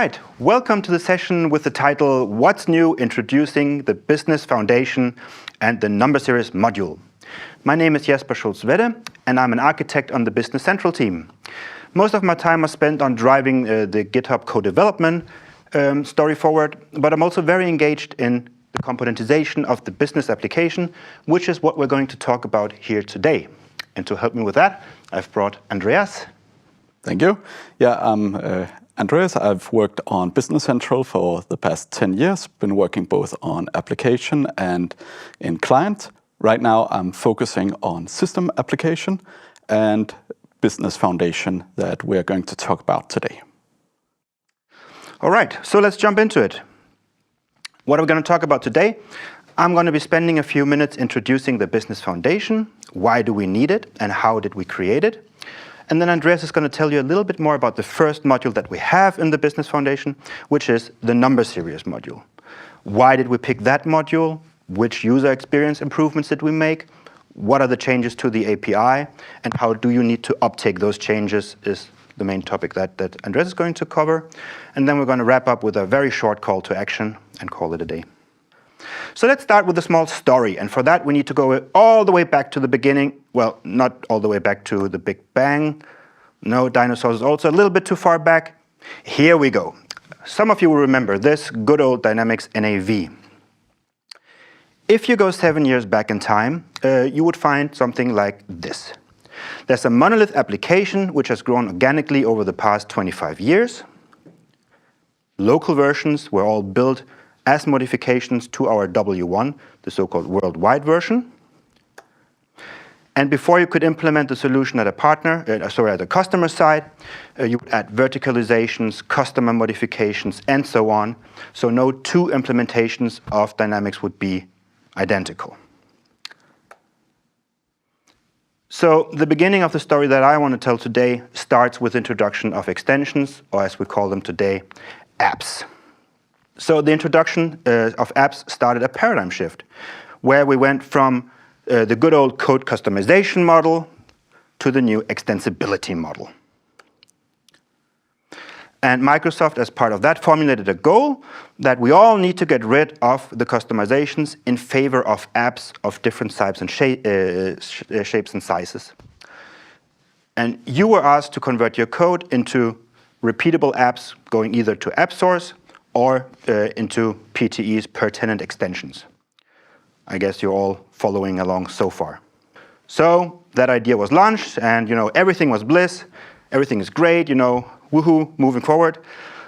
right, welcome to the session with the title What's New? Introducing the Business Foundation and the Number Series Module. My name is Jesper Schultz-Wedde and I'm an architect on the Business Central team. Most of my time was spent on driving the GitHub co-development story forward, but I'm also very engaged in the componentization of the business application, which is what we're going to talk about here today. And to help me with that, I've brought Andreas. Thank you. Yeah, I'm Andreas. I've worked on Business Central for the past 10 years, been working both on application and in client. Right now, I'm focusing on system application and business foundation that we're going to talk about today. All right, so let's jump into it. What are we going to talk about today? I'm going to be spending a few minutes introducing the business foundation. Why do we need it and how did we create it? And then Andreas is going to tell you a little bit more about the first module that we have in the business foundation, which is the number series module. Why did we pick that module? Which user experience improvements did we make? What are the changes to the API? And how do you need to uptake those changes is the main topic that Andreas is going to cover. And then we're going to wrap up with a very short call to action and call it a day. So let's start with a small story, and for that we need to go all the way back to the beginning. Well, not all the way back to the Big Bang. No, dinosaurs is also a little bit too far back. Here we go. Some of you will remember this good old Dynamics NAV. If you go 7 years back in time, you would find something like this. There's a monolith application which has grown organically over the past 25 years. Local versions were all built as modifications to our W1, the so-called worldwide version. And before you could implement the solution at the customer side, you would add verticalizations, customer modifications, and so on. So no two implementations of Dynamics would be identical. So the beginning of the story that I want to tell today starts with introduction of extensions, or as we call them today, apps. So the introduction of apps started a paradigm shift, where we went from the good old code customization model to the new extensibility model. And Microsoft, as part of that, formulated a goal that we all need to get rid of the customizations in favor of apps of different types and shapes and sizes. And you were asked to convert your code into repeatable apps going either to app source or into PTEs, per tenant extensions. I guess you're all following along so far. So that idea was launched, and everything was bliss, everything is great, woohoo, moving forward.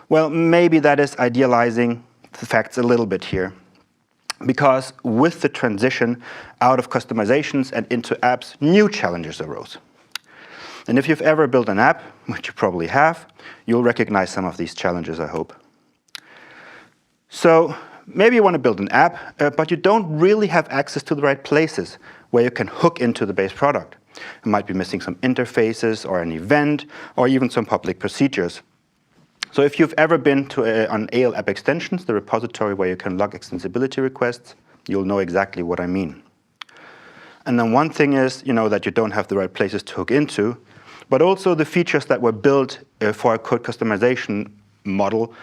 Well, maybe that is idealizing the facts a little bit here, because with the transition out of customizations and into apps, new challenges arose. And if you've ever built an app, which you probably have, you'll recognize some of these challenges, I hope. So maybe you want to build an app, but you don't really have access to the right places where you can hook into the base product. You might be missing some interfaces or an event or even some public procedures. So if you've ever been to on AL App Extensions, the repository where you can log extensibility requests, you'll know exactly what I mean. And then one thing is, that you don't have the right places to hook into, but also the features that were built for a code customization model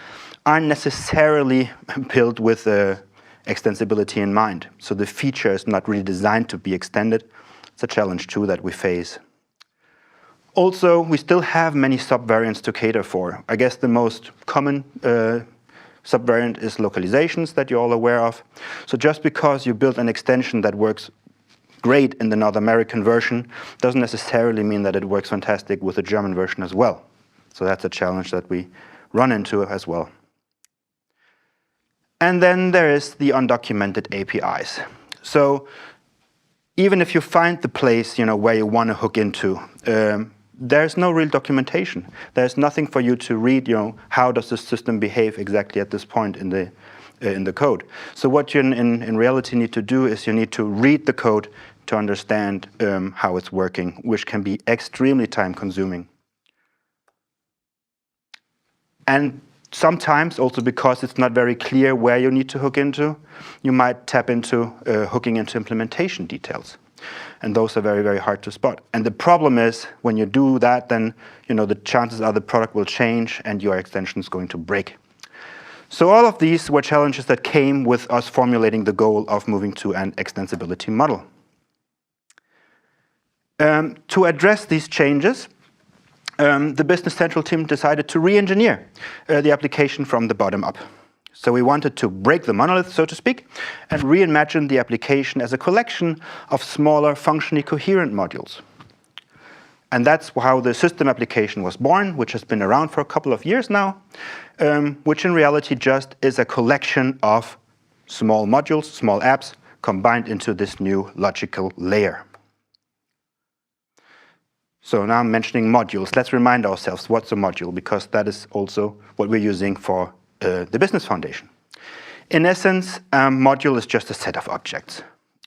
aren't necessarily built with extensibility in mind. So the feature is not really designed to be extended. It's a challenge too that we face. Also, we still have many subvariants to cater for. I guess the most common subvariant is localizations that you're all aware of. So just because you build an extension that works great in the North American version doesn't necessarily mean that it works fantastic with the German version as well. So that's a challenge that we run into as well. And then there is the undocumented APIs. So even if you find the place where you want to hook into, there's no real documentation. There's nothing for you to read, how does the system behave exactly at this point in the code. So what you in reality need to do is you need to read the code to understand how it's working, which can be extremely time consuming. And sometimes, also because it's not very clear where you need to hook into, you might tap into hooking into implementation details. And those are very, very hard to spot. And the problem is, when you do that, then the chances are the product will change and your extension is going to break So all of these were challenges that came with us formulating the goal of moving to an extensibility model. To address these changes, the Business Central team decided to re-engineer the application from the bottom up. So we wanted to break the monolith, so to speak, and reimagine the application as a collection of smaller, functionally coherent modules. And that's how the system application was born, which has been around for a couple of years now, which in reality just is a collection of small modules, small apps, combined into this new logical layer. So now I'm mentioning modules. Let's remind ourselves what's a module, because that is also what we're using for the Business Foundation. In essence, a module is just a set of objects.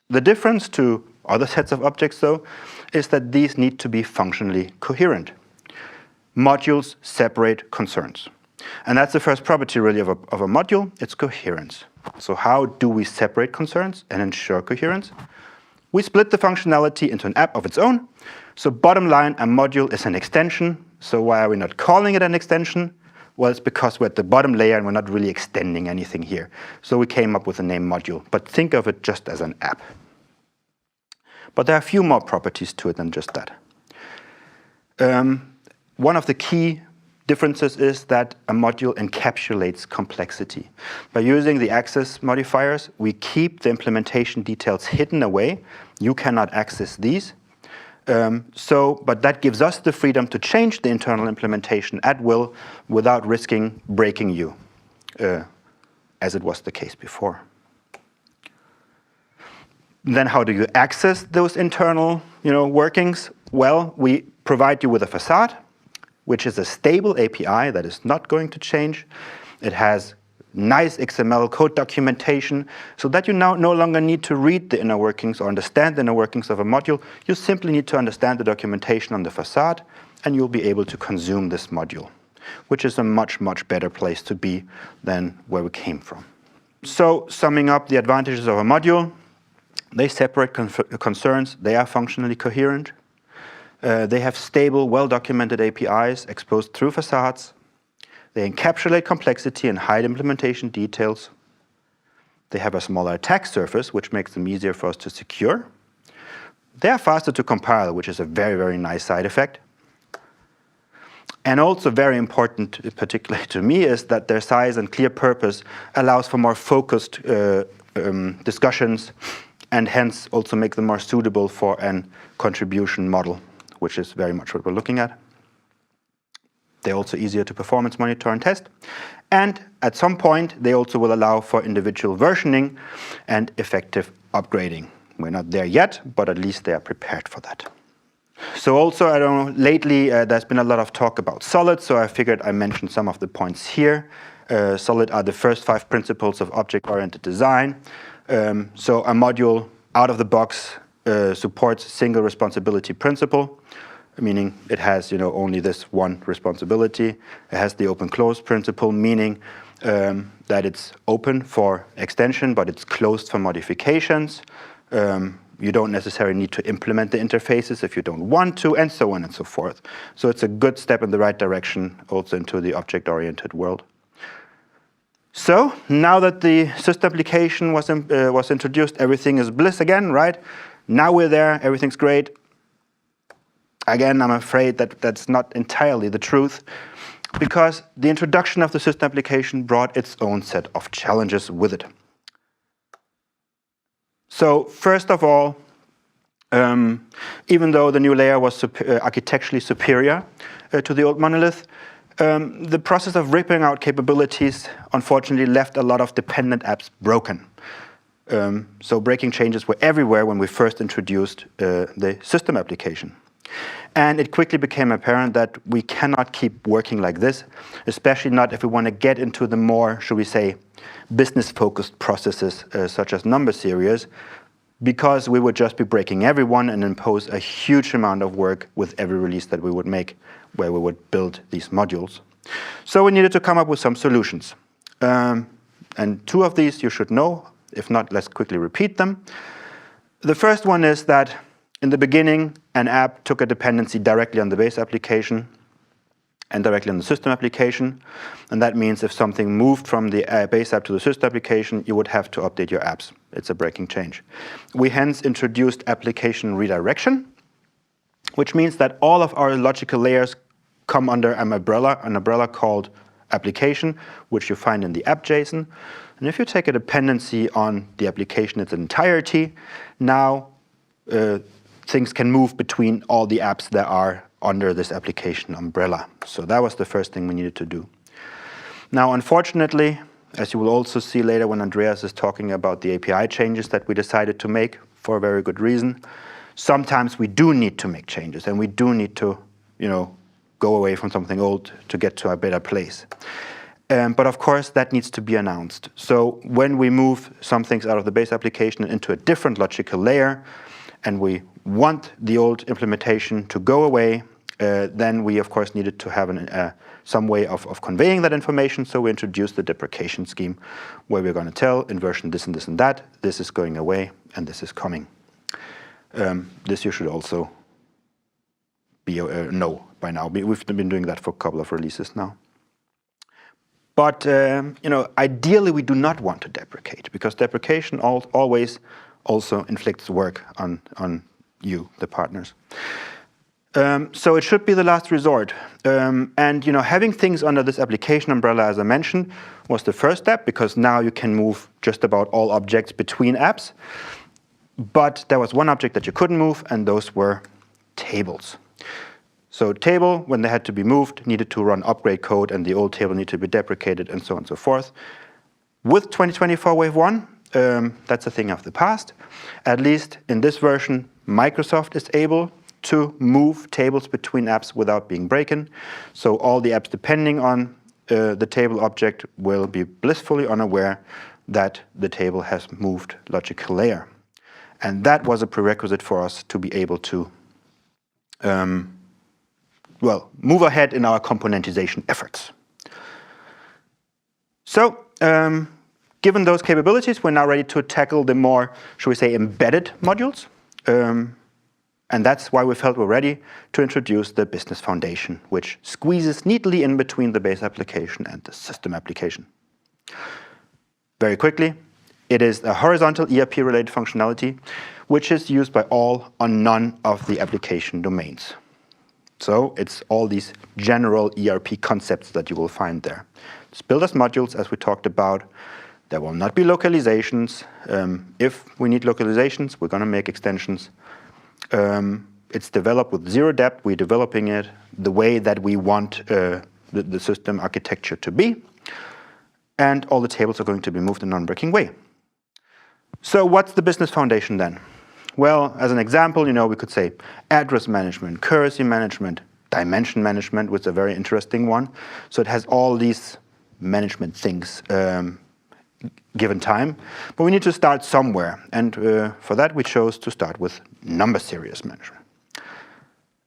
The difference to other sets of objects, though, is that these need to be functionally coherent. Modules separate concerns. And that's the first property, really, of a module. It's coherence. So how do we separate concerns and ensure coherence? We split the functionality into an app of its own. So bottom line, a module is an extension. So why are we not calling it an extension? Well, it's because we're at the bottom layer and we're not really extending anything here. So we came up with the name module. But think of it just as an app. But there are a few more properties to it than just that. One of the key differences is that a module encapsulates complexity. By using the access modifiers, we keep the implementation details hidden away. You cannot access these. But that gives us the freedom to change the internal implementation at will without risking breaking you, as it was the case before. Then how do you access those internal workings? Well, we provide you with a facade, which is a stable API that is not going to change. It has nice XML code documentation so that you now no longer need to read the inner workings or understand the inner workings of a module. You simply need to understand the documentation on the facade and you'll be able to consume this module, which is a much, much better place to be than where we came from. So summing up the advantages of a module, they separate concerns, they are functionally coherent, they have stable, well-documented APIs exposed through facades, they encapsulate complexity and hide implementation details, they have a smaller attack surface, which makes them easier for us to secure, they are faster to compile, which is a very, very nice side effect. And also very important, particularly to me, is that their size and clear purpose allows for more focused discussions and hence also make them more suitable for an contribution model, which is very much what we're looking at. They're also easier to performance monitor and test. And at some point, they also will allow for individual versioning and effective upgrading. We're not there yet, but at least they are prepared for that. So also, I don't know, lately there's been a lot of talk about Solid, so I figured I mentioned some of the points here. Solid are the first 5 principles of object-oriented design. So a module out of the box supports single responsibility principle, meaning it has only this one responsibility. It has the open-close principle, meaning that it's open for extension, but it's closed for modifications. You don't necessarily need to implement the interfaces if you don't want to, and so on and so forth. So it's a good step in the right direction also into the object-oriented world. So now that the system application was introduced, everything is bliss again, right? Now we're there, everything's great. Again, I'm afraid that that's not entirely the truth, because the introduction of the system application brought its own set of challenges with it. So first of all, even though the new layer was architecturally superior to the old monolith, the process of ripping out capabilities unfortunately left a lot of dependent apps broken. So breaking changes were everywhere when we first introduced the system application. And it quickly became apparent that we cannot keep working like this, especially not if we want to get into the more, should we say, business-focused processes such as number series, because we would just be breaking everyone and impose a huge amount of work with every release that we would make, where we would build these modules. So we needed to come up with some solutions. And 2 of these you should know. If not, let's quickly repeat them. The first one is that in the beginning, an app took a dependency directly on the base application. and directly on the system application. And that means if something moved from the base app to the system application, you would have to update your apps. It's a breaking change. We hence introduced application redirection, which means that all of our logical layers come under an umbrella called application, which you find in the app.json. And if you take a dependency on the application in its entirety, now things can move between all the apps that are under this application umbrella. So that was the first thing we needed to do. Now, unfortunately, as you will also see later when Andreas is talking about the API changes that we decided to make for a very good reason, sometimes we do need to make changes and we do need to, go away from something old to get to a better place. But of course, that needs to be announced. So when we move some things out of the base application into a different logical layer, and we want the old implementation to go away, then we of course needed to have some way of conveying that information. So we introduced the deprecation scheme, where we're going to tell in version this and this and that, this is going away and this is coming. This you should also know by now. We've been doing that for a couple of releases now. But ideally we do not want to deprecate, because deprecation always also inflicts work on you, the partners. So it should be the last resort. And having things under this application umbrella, as I mentioned, was the first step, because now you can move just about all objects between apps. But there was one object that you couldn't move, and those were tables. So table, when they had to be moved, needed to run upgrade code, and the old table needed to be deprecated, and so on and so forth. With 2024 Wave 1, that's a thing of the past. At least in this version, Microsoft is able to move tables between apps without being broken. So all the apps depending on the table object will be blissfully unaware that the table has moved logical layer. And that was a prerequisite for us to be able to move ahead in our componentization efforts. So, given those capabilities, we're now ready to tackle the more, shall we say, embedded modules. And that's why we felt we're ready to introduce the Business Foundation, which squeezes neatly in between the base application and the system application. Very quickly, it is a horizontal ERP-related functionality, which is used by all on none of the application domains. So it's all these general ERP concepts that you will find there. It's built as modules, as we talked about. There will not be localizations. If we need localizations, we're going to make extensions. It's developed with zero depth. We're developing it the way that we want the system architecture to be. And all the tables are going to be moved in a non-breaking way. So what's the Business Foundation then? Well, as an example, we could say address management, currency management, dimension management, which is a very interesting one. So it has all these management things given time. But we need to start somewhere. And for that, we chose to start with number series management.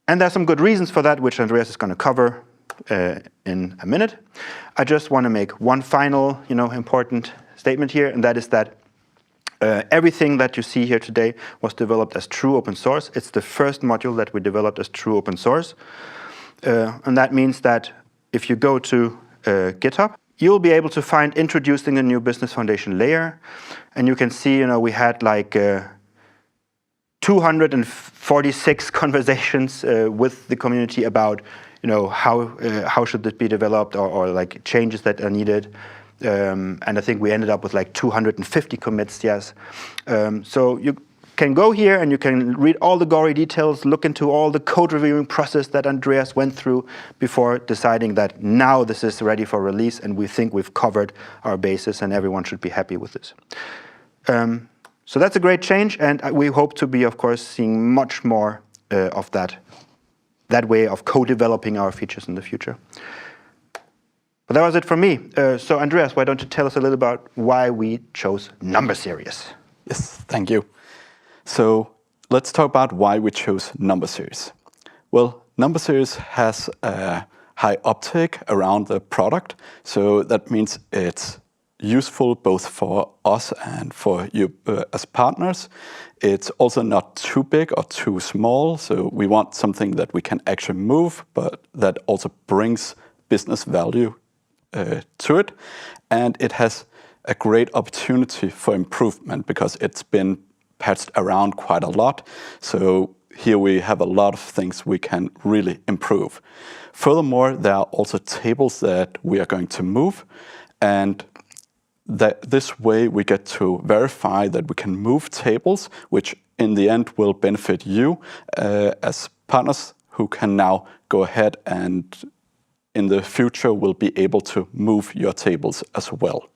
And there's some good reasons for that, which Andreas is going to cover in a minute. I just want to make one final, important statement here, and that is that everything that you see here today was developed as true open source. It's the first module that we developed as true open source. And that means that if you go to GitHub, you'll be able to find introducing a new Business Foundation layer. And you can see, we had like 246 conversations with the community about, how should this be developed, or like changes that are needed. And I think we ended up with like 250 commits, yes. So you can go here and you can read all the gory details, look into all the code reviewing process that Andreas went through before deciding that now this is ready for release, and we think we've covered our bases and everyone should be happy with this. So that's a great change, and we hope to be, of course, seeing much more of that way of co-developing our features in the future. But that was it from me. So Andreas, why don't you tell us a little about why we chose number series? Yes, thank you. So let's talk about why we chose number series. Well, number series has a high uptake around the product. So that means it's useful both for us and for you as partners. It's also not too big or too small, so we want something that we can actually move, but that also brings business value to it. And it has a great opportunity for improvement because it's been patched around quite a lot. So here we have a lot of things we can really improve. Furthermore, there are also tables that we are going to move, and this way we get to verify that we can move tables, which in the end will benefit you as partners who can now go ahead and in the future will be able to move your tables as well.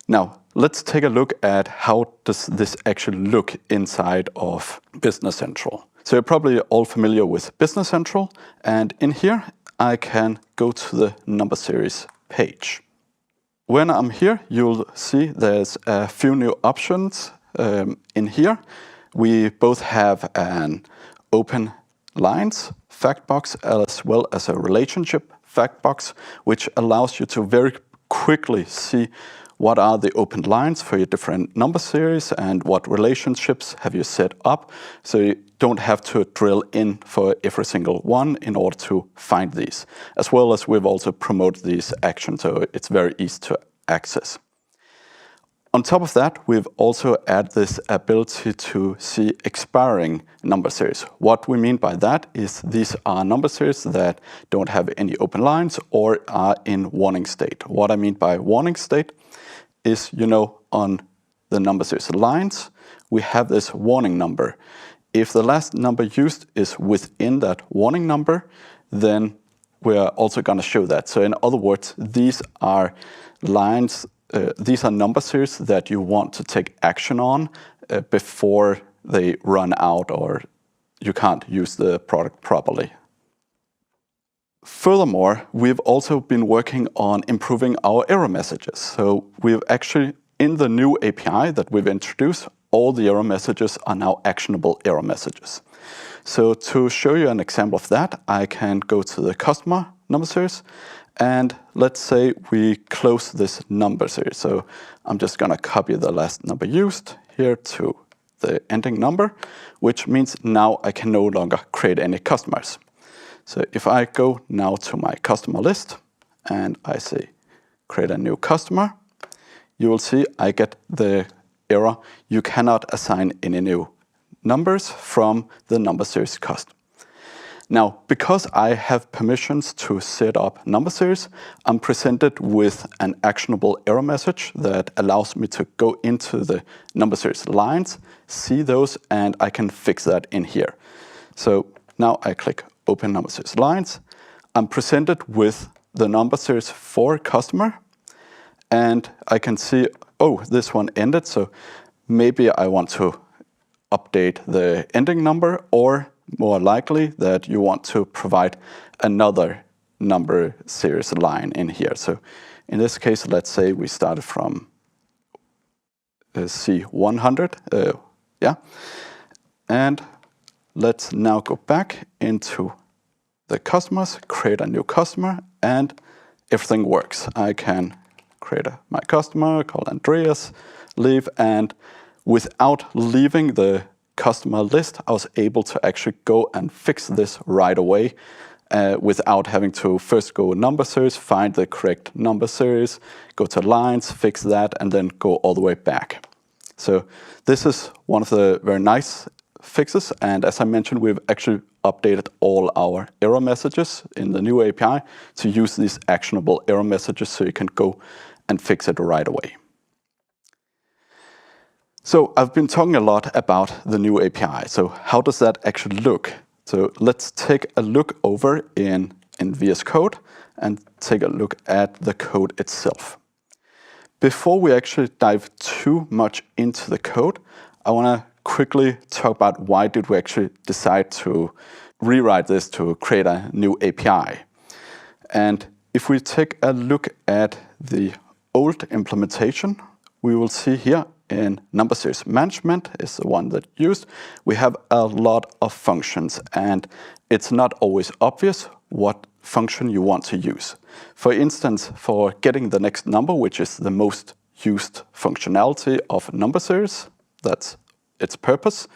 Now, let's take a look at how does this actually look inside of Business Central. So you're probably all familiar with Business Central, and in here I can go to the number series page. When I'm here, you'll see there's a few new options in here. We both have an open lines fact box as well as a relationship fact box, which allows you to very quickly see what are the open lines for your different number series and what relationships have you set up. So you don't have to drill in for every single one in order to find these. As well as we've also promoted these actions, so it's very easy to access. On top of that, we've also added this ability to see expiring number series. What we mean by that is these are number series that don't have any open lines or are in warning state. What I mean by warning state is, on the number series lines, we have this warning number. If the last number used is within that warning number, then we're also going to show that. So in other words, these are lines, these are number series that you want to take action on before they run out or you can't use the product properly. Furthermore, we've also been working on improving our error messages. So we've actually, in the new API that we've introduced, all the error messages are now actionable error messages. So to show you an example of that, I can go to the customer number series, and let's say we close this number series. So I'm just going to copy the last number used here to the ending number, which means now I can no longer create any customers. So if I go now to my customer list and I say create a new customer, you will see I get the error, you cannot assign any new numbers from the number series cost. Now, because I have permissions to set up number series, I'm presented with an actionable error message that allows me to go into the number series lines, see those, and I can fix that in here. So now I click Open Number Series Lines. I'm presented with the number series for customer, and I can see, oh, this one ended, so maybe I want to update the ending number, or more likely that you want to provide another number series line in here. So in this case, let's say we started from C100, and let's now go back into the customers, create a new customer, and everything works. I can create my customer, call Andreas, leave, and without leaving the customer list, I was able to actually go and fix this right away without having to first go number series, find the correct number series, go to lines, fix that, and then go all the way back. So this is one of the very nice fixes, and as I mentioned, we've actually updated all our error messages in the new API to use these actionable error messages so you can go and fix it right away. So I've been talking a lot about the new API. So how does that actually look? So let's take a look over in VS Code and take a look at the code itself. Before we actually dive too much into the code, I want to quickly talk about why did we actually decide to rewrite this to create a new API. And if we take a look at the old implementation, we will see here in number series management is the one that used. We have a lot of functions, and it's not always obvious what function you want to use. For instance, for getting the next number, which is the most used functionality of number series, that's its purpose,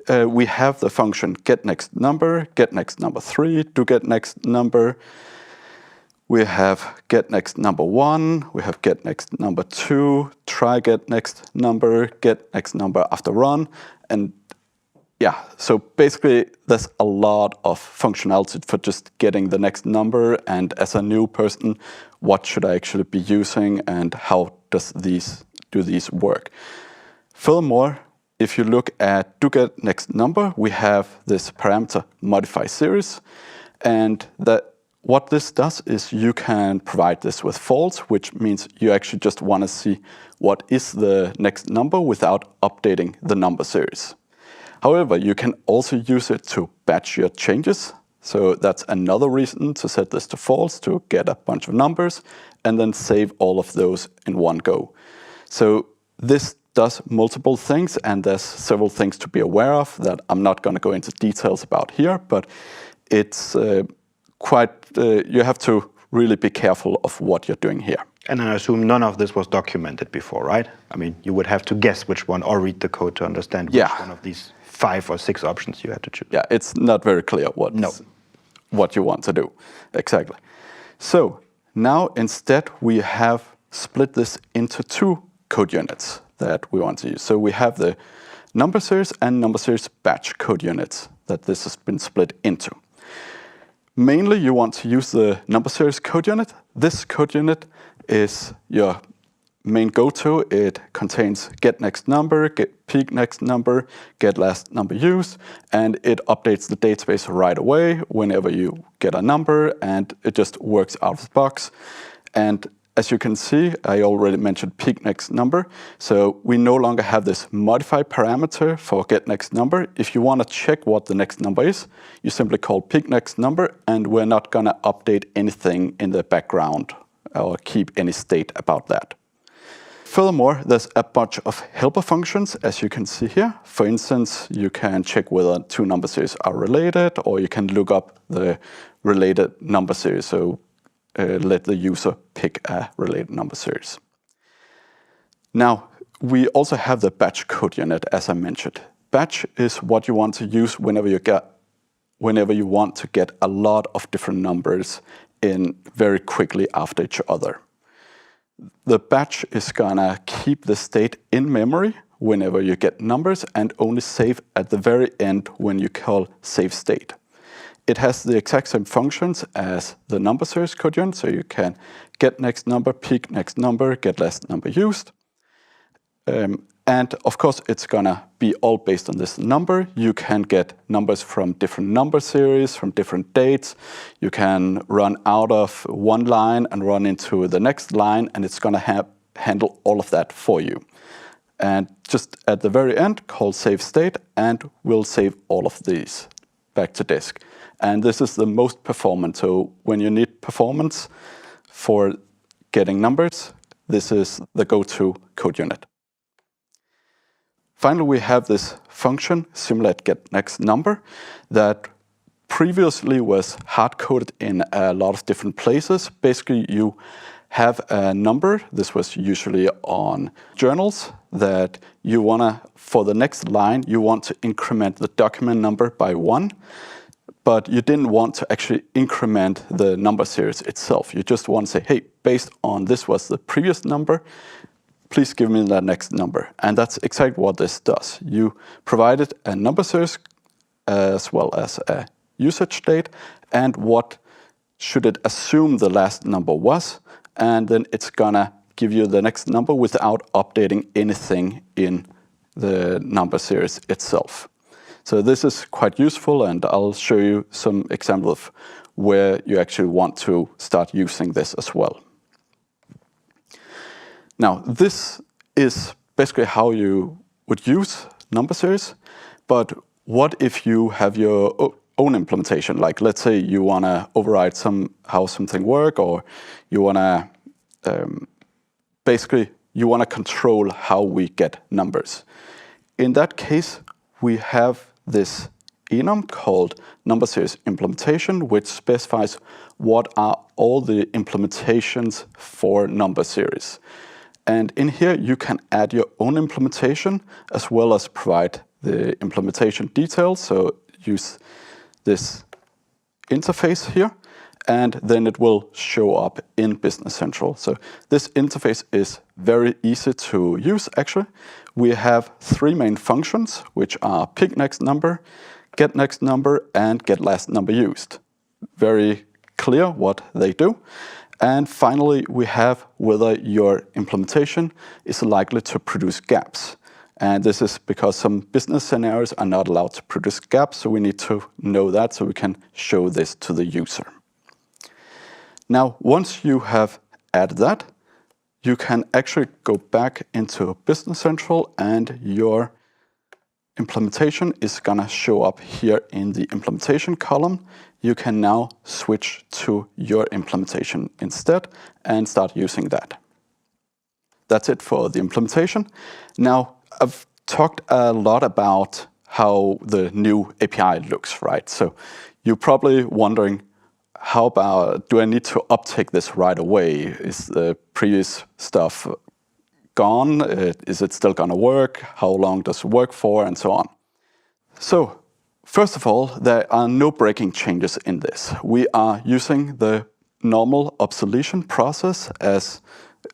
we have the function getNextNumber3, doGetNextNumber. We have getNextNumber1, we have getNextNumber2, tryGetNextNumber, getNextNumber after run, and yeah, so basically there's a lot of functionality for just getting the next number, and as a new person, what should I actually be using and how do these work? Furthermore, if you look at doGetNextNumber, we have this parameter modifySeries, and what this does is you can provide this with false, which means you actually just want to see what is the next number without updating the number series. However, you can also use it to batch your changes. So that's another reason to set this to false, to get a bunch of numbers and then save all of those in one go. So this does multiple things, and there's several things to be aware of that I'm not going to go into details about here, but it's you have to really be careful of what you're doing here. And I assume none of this was documented before, right? I mean, you would have to guess which one or read the code to understand which one of these 5 or 6 options you had to choose. Yeah, it's not very clear what you want to do. Exactly. So now instead we have split this into 2 code units that we want to use. So we have the number series and number series batch code units that this has been split into. Mainly you want to use the number series code unit. This code unit is your main go-to. It contains getNextNumber, getPeakNextNumber, getLastNumberUsed, and it updates the database right away whenever you get a number, and it just works out of the box. And as you can see, I already mentioned peakNextNumber, so we no longer have this modify parameter for getNextNumber. If you want to check what the next number is, you simply call peakNextNumber, and we're not going to update anything in the background or keep any state about that. Furthermore, there's a bunch of helper functions, as you can see here. For instance, you can check whether 2 number series are related, or you can look up the related number series. So let the user pick a related number series. Now, we also have the batch code unit, as I mentioned. Batch is what you want to use whenever you want to get a lot of different numbers in very quickly after each other. The batch is gonna keep the state in memory whenever you get numbers and only save at the very end when you call save state. It has the exact same functions as the number series code unit, so you can get next number, peak next number, get last number used. And of course, it's gonna be all based on this number. You can get numbers from different number series, from different dates. You can run out of one line and run into the next line, and it's gonna handle all of that for you. And just at the very end, call save state, and we'll save all of these back to disk. And this is the most performant. So when you need performance for getting numbers, this is the go-to code unit. Finally, we have this function, simulate getNextNumber, that previously was hard-coded in a lot of different places. Basically, you have a number, this was usually on journals, that you wanna, for the next line, you want to increment the document number by 1, but you didn't want to actually increment the number series itself. You just want to say, hey, based on this was the previous number, please give me that next number. And that's exactly what this does. You provided a number series as well as a usage date, and what should it assume the last number was, and then it's gonna give you the next number without updating anything in the number series itself. So this is quite useful, and I'll show you some examples of where you actually want to start using this as well. Now, this is basically how you would use number series, but what if you have your own implementation? Like, let's say you want to override how something works, or you want to basically you want to control how we get numbers. In that case, we have this enum called number series implementation, which specifies what are all the implementations for number series. And in here, you can add your own implementation as well as provide the implementation details. So use this interface here, and then it will show up in Business Central. So this interface is very easy to use, actually. We have three main functions, which are pick next number, get next number, and get last number used. Very clear what they do. And finally, we have whether your implementation is likely to produce gaps. And this is because some business scenarios are not allowed to produce gaps, so we need to know that so we can show this to the user. Now, once you have added that, you can actually go back into Business Central, and your implementation is going to show up here in the implementation column. You can now switch to your implementation instead and start using that. That's it for the implementation. Now, I've talked a lot about how the new API looks, right? So you're probably wondering, how about, do I need to uptake this right away? Is the previous stuff gone? Is it still going to work? How long does it work for? And so on. So first of all, there are no breaking changes in this. We are using the normal obsolescence process as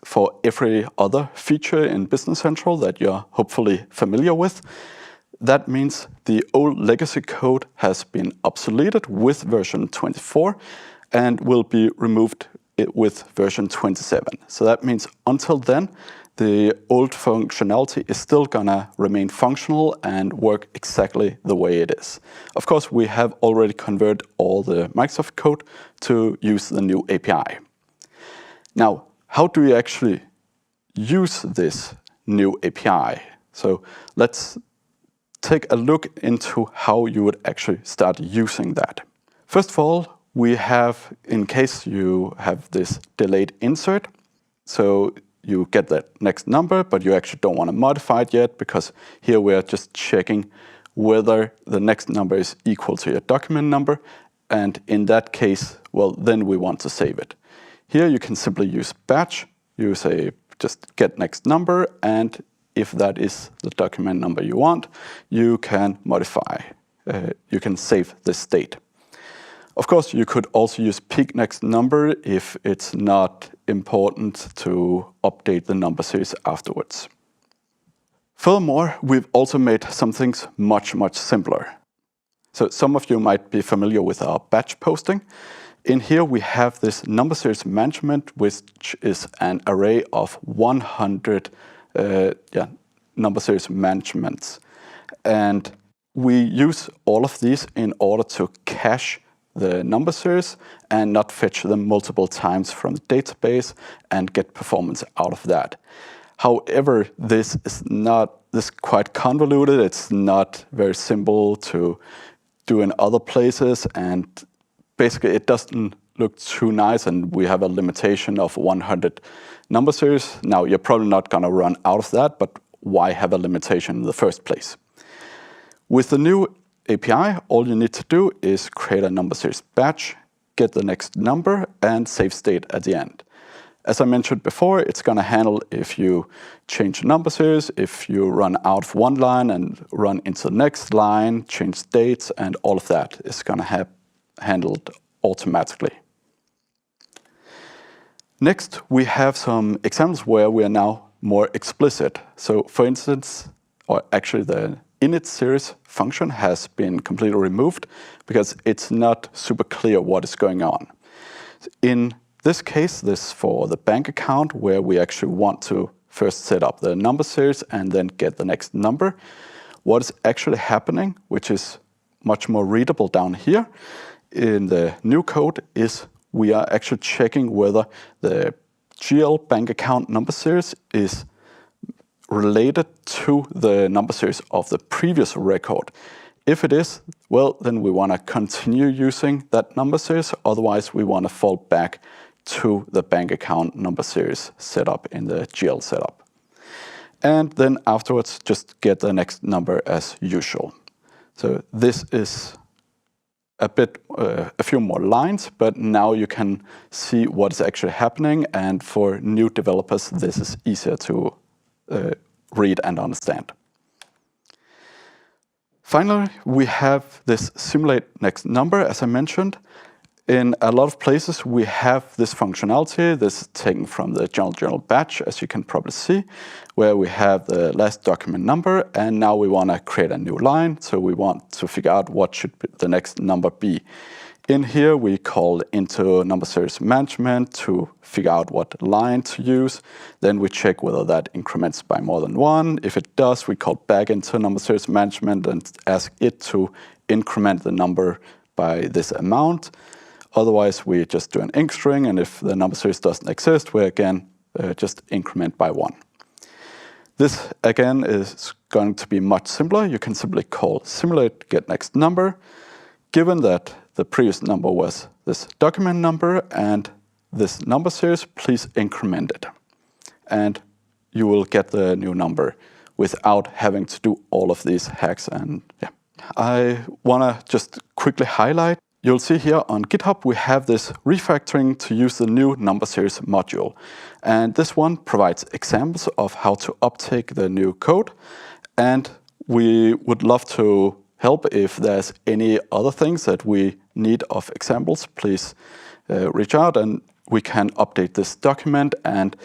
for every other feature in Business Central that you're hopefully familiar with. That means the old legacy code has been obsoleted with version 24 and will be removed with version 27. So that means until then, the old functionality is still gonna remain functional and work exactly the way it is. Of course, we have already converted all the Microsoft code to use the new API. Now, how do we actually use this new API? So let's take a look into how you would actually start using that. First of all, we have, in case you have this delayed insert, so you get that next number, but you actually don't want to modify it yet, because here we are just checking whether the next number is equal to your document number. And in that case, well, then we want to save it. Here you can simply use batch. You say just get next number, and if that is the document number you want, you can modify. You can save this state. Of course, you could also use pick next number if it's not important to update the number series afterwards. Furthermore, we've also made some things much, much simpler. So some of you might be familiar with our batch posting. In here, we have this number series management, which is an array of 100 number series managements. And we use all of these in order to cache the number series and not fetch them multiple times from the database and get performance out of that. However, this is quite convoluted. It's not very simple to do in other places, and basically it doesn't look too nice, and we have a limitation of 100 number series. Now, you're probably not going to run out of that, but why have a limitation in the first place? With the new API, all you need to do is create a number series batch, get the next number, and save state at the end. As I mentioned before, it's going to handle if you change the number series, if you run out of one line and run into the next line, change dates, and all of that is going to have handled automatically. Next, we have some examples where we are now more explicit. So for instance, or actually the init series function has been completely removed because it's not super clear what is going on. In this case, this is for the bank account where we actually want to first set up the number series and then get the next number. What is actually happening, which is much more readable down here in the new code, is we are actually checking whether the GL bank account number series is related to the number series of the previous record. If it is, well, then we want to continue using that number series. Otherwise, we want to fall back to the bank account number series setup in the GL setup. And then afterwards, just get the next number as usual. So this is a few more lines, but now you can see what is actually happening. And for new developers, this is easier to read and understand. Finally, we have this simulate next number, as I mentioned. In a lot of places, we have this functionality. This is taken from the general batch, as you can probably see, where we have the last document number, and now we want to create a new line. So we want to figure out what should the next number be. In here, we call into number series management to figure out what line to use. Then we check whether that increments by more than 1. If it does, we call back into number series management and ask it to increment the number by this amount. Otherwise, we just do an inc string, and if the number series doesn't exist, we again just increment by 1. This, again, is going to be much simpler. You can simply call simulate get next number, given that the previous number was this document number and this number series, please increment it. And you will get the new number without having to do all of these hacks. And yeah, I want to just quickly highlight. You'll see here on GitHub, we have this refactoring to use the new number series module. And this one provides examples of how to uptake the new code. And we would love to help. If there's any other things that we need of examples, please reach out and we can update this document and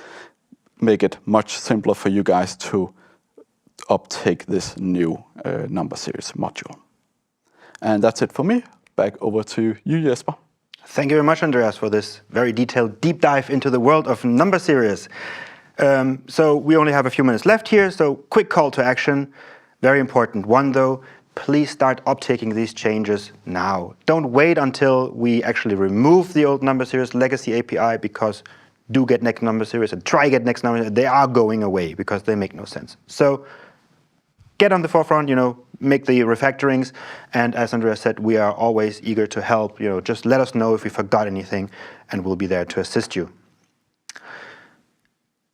make it much simpler for you guys to uptake this new number series module. And that's it for me. Back over to you, Jesper. Thank you very much, Andreas, for this very detailed deep dive into the world of number series. So we only have a few minutes left here, so quick call to action. Very important one, though. Please start uptaking these changes now. Don't wait until we actually remove the old number series legacy API, because do get next number series and try get next number, they are going away because they make no sense. So get on the forefront, make the refactorings. And as Andreas said, we are always eager to help. Just let us know if we forgot anything and we'll be there to assist you.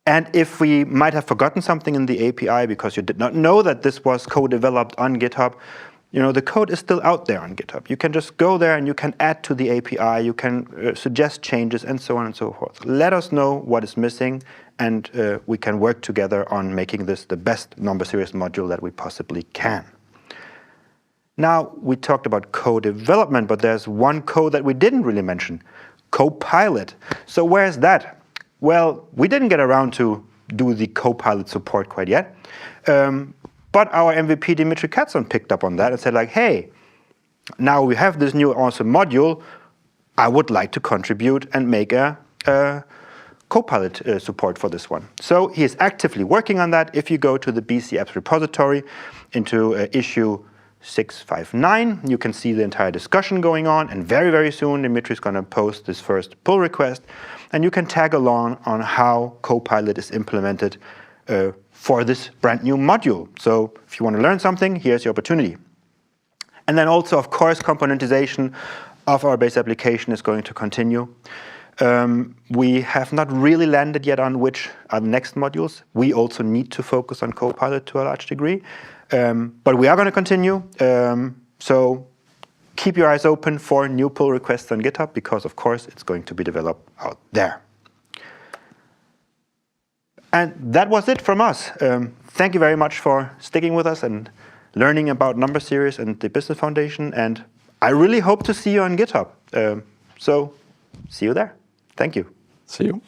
And if we might have forgotten something in the API because you did not know that this was co-developed on GitHub, the code is still out there on GitHub. You can just go there and you can add to the API, you can suggest changes and so on and so forth. Let us know what is missing and we can work together on making this the best number series module that we possibly can. Now, we talked about co-development, but there's one code that we didn't really mention, Copilot. So where's that? Well, we didn't get around to do the Copilot support quite yet, but our MVP Dimitri Katzon picked up on that and said like, hey, now we have this new awesome module, I would like to contribute and make a Copilot support for this one. So he is actively working on that. If you go to the BC Apps repository into issue 659, you can see the entire discussion going on, and very, very soon Dimitri is going to post this first pull request, and you can tag along on how Copilot is implemented for this brand new module. So if you want to learn something, here's your opportunity. And then also, of course, componentization of our base application is going to continue. We have not really landed yet on which are the next modules. We also need to focus on Copilot to a large degree. But we are going to continue. So keep your eyes open for new pull requests on GitHub, because, of course, it's going to be developed out there. And that was it from us. Thank you very much for sticking with us and learning about number series and the Business Foundation. And I really hope to see you on GitHub. So see you there. Thank you. See you.